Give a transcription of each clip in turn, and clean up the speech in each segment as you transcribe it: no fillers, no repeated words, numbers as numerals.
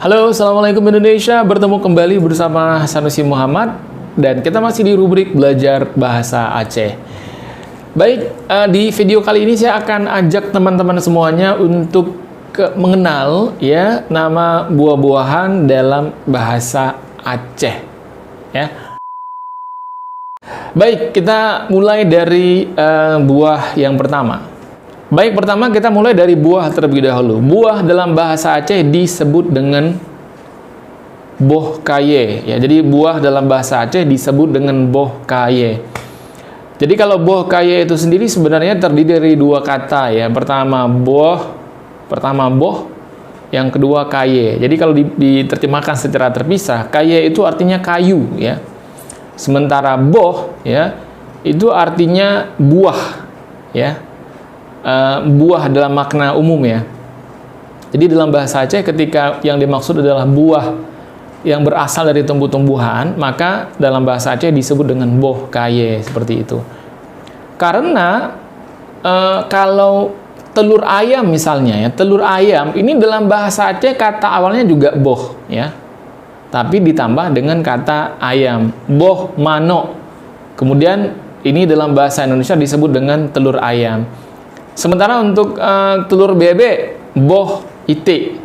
Halo, Assalamualaikum Indonesia. Bertemu kembali bersama Sanusi Muhammad. Dan kita masih di rubrik belajar bahasa Aceh. Baik, di video kali ini saya akan ajak teman-teman semuanya untuk mengenal ya nama buah-buahan dalam bahasa Aceh. Ya. Baik, kita mulai dari buah yang pertama. Baik, pertama kita mulai dari buah terlebih dahulu. Buah dalam bahasa Aceh disebut dengan boh kaye. Ya, jadi buah dalam bahasa Aceh disebut dengan boh kaye. Jadi kalau boh kaye itu sendiri sebenarnya terdiri dari dua kata ya. Pertama boh, yang kedua kaye. Jadi kalau diterjemahkan secara terpisah, kaye itu artinya kayu ya. Sementara boh ya itu artinya buah ya. Buah dalam makna umum ya. Jadi dalam bahasa Aceh ketika yang dimaksud adalah buah yang berasal dari tumbuh-tumbuhan, maka dalam bahasa Aceh disebut dengan boh kaye, seperti itu. Karena kalau telur ayam misalnya ya, telur ayam ini dalam bahasa Aceh kata awalnya juga boh ya. Tapi ditambah dengan kata ayam, boh mano. Kemudian ini dalam bahasa Indonesia disebut dengan telur ayam. Sementara untuk telur bebek, boh ite.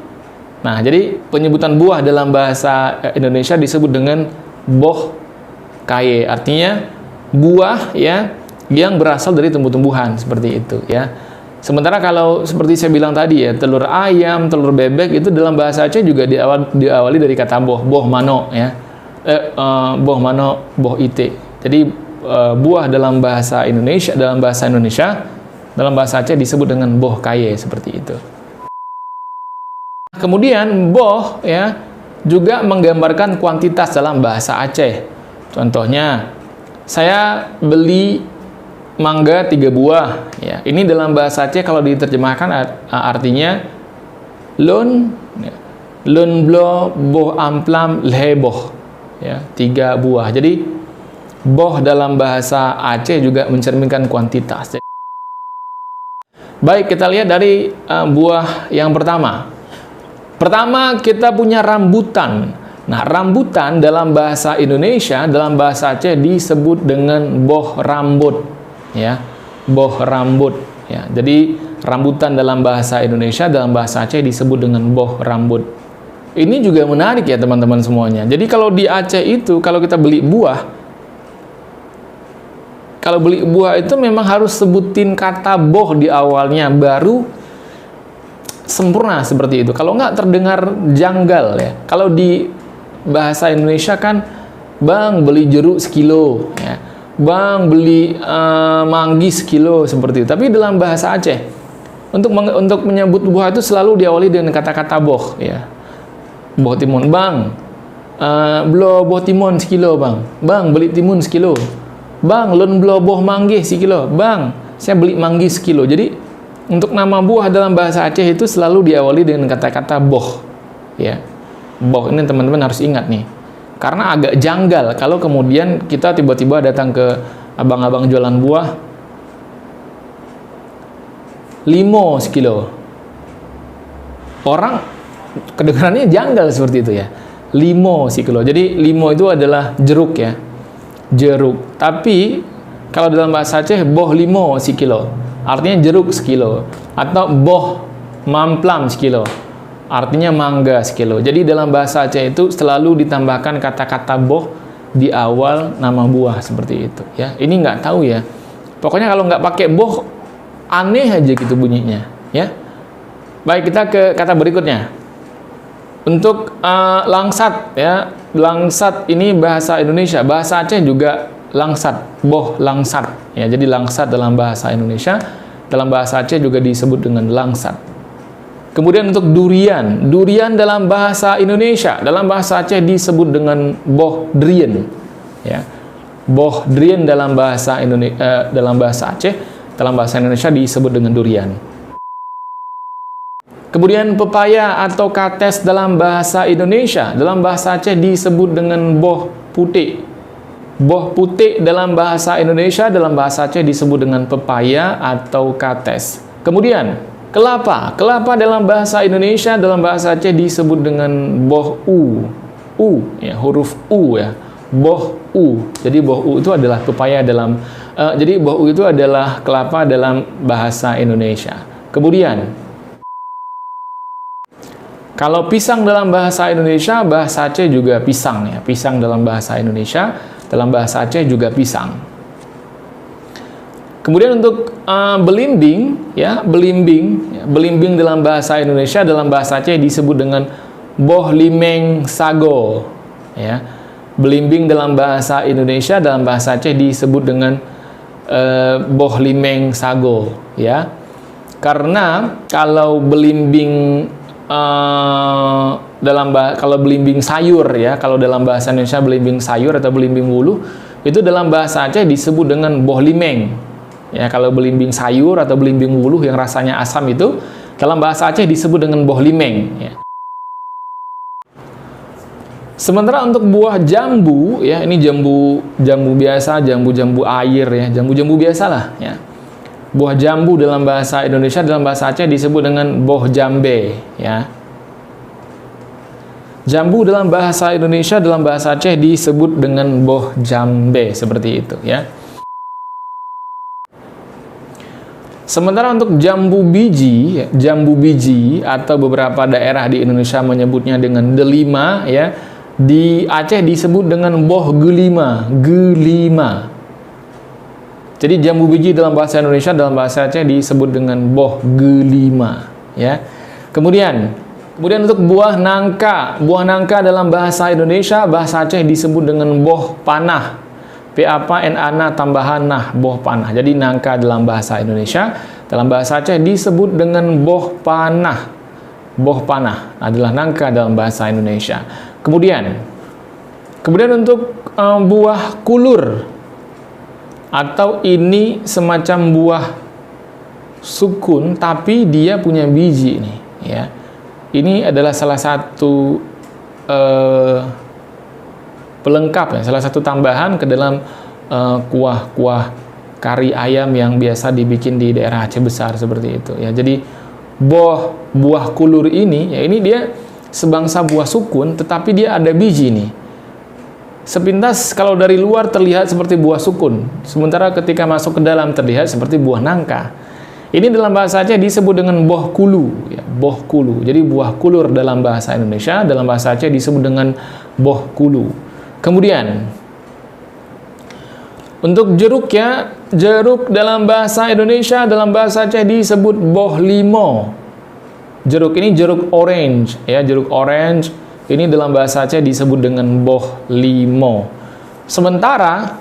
Nah, jadi penyebutan buah dalam bahasa Indonesia disebut dengan boh kaye. Artinya buah ya yang berasal dari tumbuh-tumbuhan, seperti itu ya. Sementara kalau seperti saya bilang tadi ya, telur ayam, telur bebek itu dalam bahasa Aceh juga diawali dari kata boh mano ya. Boh mano, boh ite. Jadi buah dalam bahasa Indonesia, dalam bahasa Aceh disebut dengan boh kaye, seperti itu. Kemudian boh ya juga menggambarkan kuantitas dalam bahasa Aceh. Contohnya, saya beli mangga 3 buah ya. Ini dalam bahasa Aceh kalau diterjemahkan artinya lon blo boh amplam leheboh ya, 3 buah. Jadi boh dalam bahasa Aceh juga mencerminkan kuantitas. Baik, kita lihat dari buah yang pertama. Pertama, kita punya rambutan. Nah, rambutan dalam bahasa Indonesia, dalam bahasa Aceh disebut dengan boh rambut. Ya, boh rambut. Ya, jadi rambutan dalam bahasa Indonesia, dalam bahasa Aceh disebut dengan boh rambut. Ini juga menarik ya teman-teman semuanya. Jadi kalau di Aceh itu, kalau kita beli buah, kalau beli buah itu memang harus sebutin kata boh di awalnya, baru sempurna seperti itu. Kalau nggak terdengar janggal ya. Kalau di bahasa Indonesia kan, bang beli jeruk sekilo, ya. Bang beli manggis sekilo, seperti itu. Tapi dalam bahasa Aceh, untuk menyebut buah itu selalu diawali dengan kata-kata boh, ya. Boh timun, bang, belo boh timun sekilo, bang. Bang beli timun sekilo. Bang, lon belo boh manggis sekilo. Bang, saya beli manggis sekilo. Jadi untuk nama buah dalam bahasa Aceh itu selalu diawali dengan kata-kata boh, ya. Boh ini teman-teman harus ingat nih, karena agak janggal kalau kemudian kita tiba-tiba datang ke abang-abang jualan buah, limo sekilo. Orang kedengarannya janggal seperti itu ya. Limo sekilo. Jadi limo itu adalah jeruk ya. Jeruk. Tapi kalau dalam bahasa Aceh boh limo sekilo, artinya jeruk sekilo. Atau boh mamplam sekilo, artinya mangga sekilo. Jadi dalam bahasa Aceh itu selalu ditambahkan kata-kata boh di awal nama buah, seperti itu ya. Ini nggak tahu ya. Pokoknya kalau nggak pakai boh aneh aja gitu bunyinya ya. Baik, kita ke kata berikutnya. Untuk langsat ya. Langsat ini bahasa Indonesia, bahasa Aceh juga langsat, boh langsat ya. Jadi langsat dalam bahasa Indonesia, dalam bahasa Aceh juga disebut dengan langsat. Kemudian untuk durian, durian dalam bahasa Indonesia, dalam bahasa Aceh disebut dengan boh drien ya. Boh drien dalam bahasa Indonesia, dalam bahasa Aceh, dalam bahasa Indonesia disebut dengan durian. Kemudian pepaya atau kates dalam bahasa Indonesia, dalam bahasa Aceh disebut dengan boh putih. Boh putih dalam bahasa Indonesia, dalam bahasa Aceh disebut dengan pepaya atau kates. Kemudian Kelapa. Kelapa dalam bahasa Indonesia, dalam bahasa Aceh disebut dengan boh u. U, ya, huruf U ya. Boh u. Jadi boh u itu adalah pepaya dalam jadi boh u itu adalah kelapa dalam bahasa Indonesia. Kemudian kalau pisang dalam bahasa Indonesia, bahasa Aceh juga pisang ya. Pisang dalam bahasa Indonesia, dalam bahasa Aceh juga pisang. Kemudian untuk belimbing ya, belimbing dalam bahasa Indonesia, dalam bahasa Aceh disebut dengan boh limeng sago ya. Belimbing dalam bahasa Indonesia, dalam bahasa Aceh disebut dengan boh limeng sago ya. Karena kalau belimbing kalau belimbing sayur ya, kalau dalam bahasa Indonesia belimbing sayur atau belimbing wuluh, itu dalam bahasa Aceh disebut dengan boh limeng ya. Kalau belimbing sayur atau belimbing wuluh yang rasanya asam itu dalam bahasa Aceh disebut dengan boh limeng ya. Sementara untuk buah jambu ya, ini jambu biasa, jambu air ya, jambu biasa lah ya. Buah jambu dalam bahasa Indonesia, dalam bahasa Aceh disebut dengan boh jambe ya. Jambu dalam bahasa Indonesia, dalam bahasa Aceh disebut dengan boh jambe, seperti itu ya. Sementara untuk jambu biji atau beberapa daerah di Indonesia menyebutnya dengan delima ya. Di Aceh disebut dengan boh gelima. Jadi jambu biji dalam bahasa Indonesia, dalam bahasa Aceh disebut dengan boh gelima ya. Kemudian untuk buah nangka dalam bahasa Indonesia, bahasa Aceh disebut dengan boh panah. PAPNA tambahan nah, boh panah. Jadi nangka dalam bahasa Indonesia, dalam bahasa Aceh disebut dengan boh panah. Boh panah adalah nangka dalam bahasa Indonesia. Kemudian untuk buah kulur, atau ini semacam buah sukun tapi dia punya biji nih ya. Ini adalah salah satu pelengkap ya, salah satu tambahan ke dalam kuah kari ayam yang biasa dibikin di daerah Aceh besar seperti itu ya. Jadi buah kulur ini ya, ini dia sebangsa buah sukun tetapi dia ada biji nih. Sepintas kalau dari luar terlihat seperti buah sukun, sementara ketika masuk ke dalam terlihat seperti buah nangka. Ini dalam bahasa Aceh disebut dengan boh kulu ya, boh kulu. Jadi buah kulur dalam bahasa Indonesia, dalam bahasa Aceh disebut dengan boh kulu. Kemudian untuk jeruk ya, jeruk dalam bahasa Indonesia, dalam bahasa Aceh disebut boh limo. Jeruk ini jeruk orange ya, jeruk orange ini dalam bahasa Aceh disebut dengan boh limo. Sementara